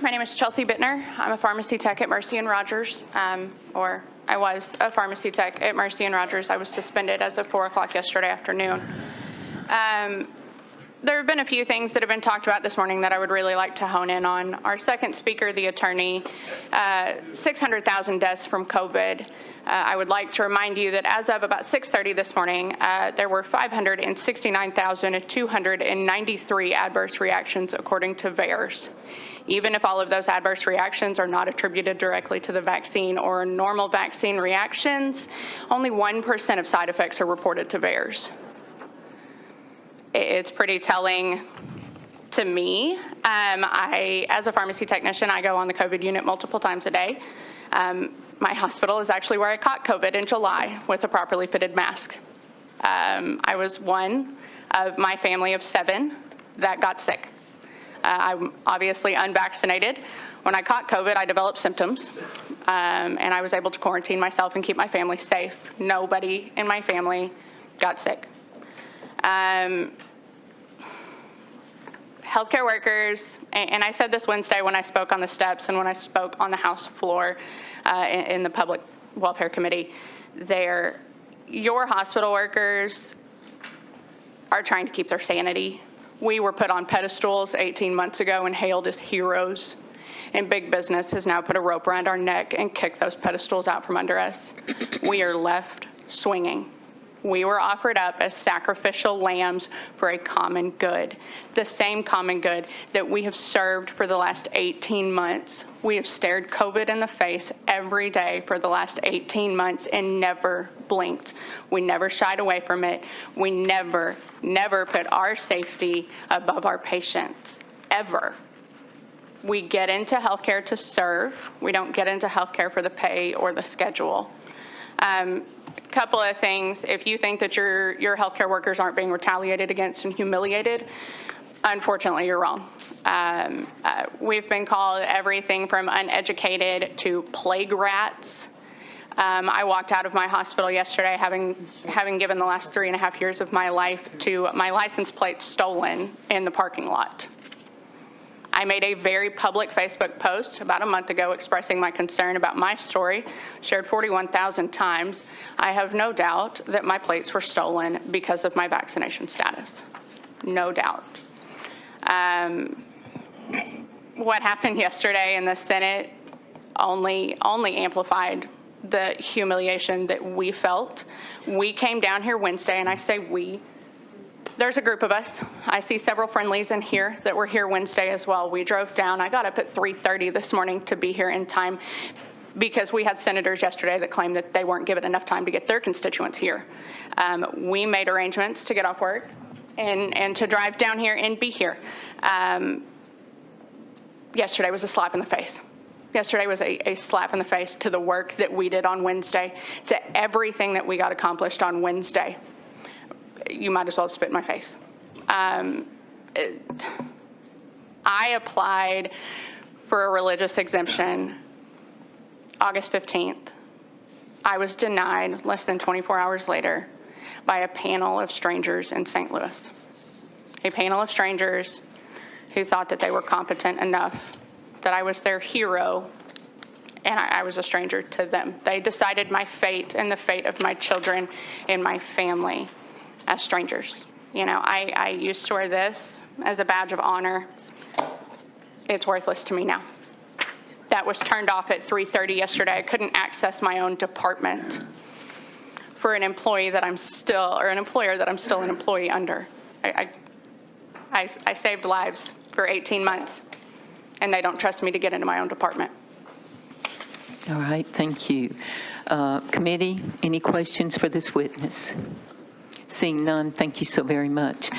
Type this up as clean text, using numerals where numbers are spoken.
My name is Chelsey Bitner. I'm a pharmacy tech at Mercy and Rogers, or I was a pharmacy tech at Mercy and Rogers. I was suspended as of 4 o'clock yesterday afternoon. There have been a few things that have been talked about this morning that I would really like to hone in on. Our second speaker, the attorney, 600,000 deaths from COVID. I would like to remind you that as of about 6:30 this morning, there were 569,293 adverse reactions according to VAERS. Even if all of those adverse reactions are not attributed directly to the vaccine or normal vaccine reactions, only 1% of side effects are reported to VAERS. It's pretty telling to me. As a pharmacy technician, I go on the COVID unit multiple times a day. My hospital is actually where I caught COVID in July with a properly fitted mask. I was one of my family of 7 that got sick. I'm obviously unvaccinated. When I caught COVID, I developed symptoms, and I was able to quarantine myself and keep my family safe. Nobody in my family got sick. Healthcare workers, and I said this Wednesday when I spoke on the steps and when I spoke on the House floor in the Public Welfare Committee, your hospital workers are trying to keep their sanity. We were put on pedestals 18 months ago and hailed as heroes, and big business has now put a rope around our neck and kicked those pedestals out from under us. We are left swinging. We were offered up as sacrificial lambs for a common good, the same common good that we have served for the last 18 months. We have stared COVID in the face every day for the last 18 months and never blinked. We never shied away from it. We never put our safety above our patients, ever. We get into healthcare to serve. We don't get into healthcare for the pay or the schedule. Couple of things. If you think that your healthcare workers aren't being retaliated against and humiliated, unfortunately, you're wrong. We've been called everything from uneducated to plague rats. I walked out of my hospital yesterday having given the last 3.5 years of my life to my license plate stolen in the parking lot. I made a very public Facebook post about a month ago expressing my concern about my story, shared 41,000 times. I have no doubt that my plates were stolen because of my vaccination status. No doubt. What happened yesterday in the Senate only amplified the humiliation that we felt. We came down here Wednesday, and I say we. There's a group of us. I see several friendlies in here that were here Wednesday as well. We drove down. I got up at 3:30 this morning to be here in time because we had senators yesterday that claimed that they weren't given enough time to get their constituents here. We made arrangements to get off work and to drive down here and be here. Yesterday was a slap in the face. Yesterday was a slap in the face to the work that we did on Wednesday, to everything that we got accomplished on Wednesday. You might as well spit in my face. I applied for a religious exemption August 15th. I was denied less than 24 hours later by a panel of strangers in St. Louis. A panel of strangers who thought that they were competent enough, that I was their hero, and I was a stranger to them. They decided my fate and the fate of my children and my family as strangers. You know, I used to wear this as a badge of honor. It's worthless to me now. That was turned off at 3:30 yesterday. I couldn't access my own department for an employee that I'm still, or an employer that I'm still an employee under. I saved lives for 18 months, and they don't trust me to get into my own department. All right, thank you. Committee, any questions for this witness? Seeing none, thank you so very much.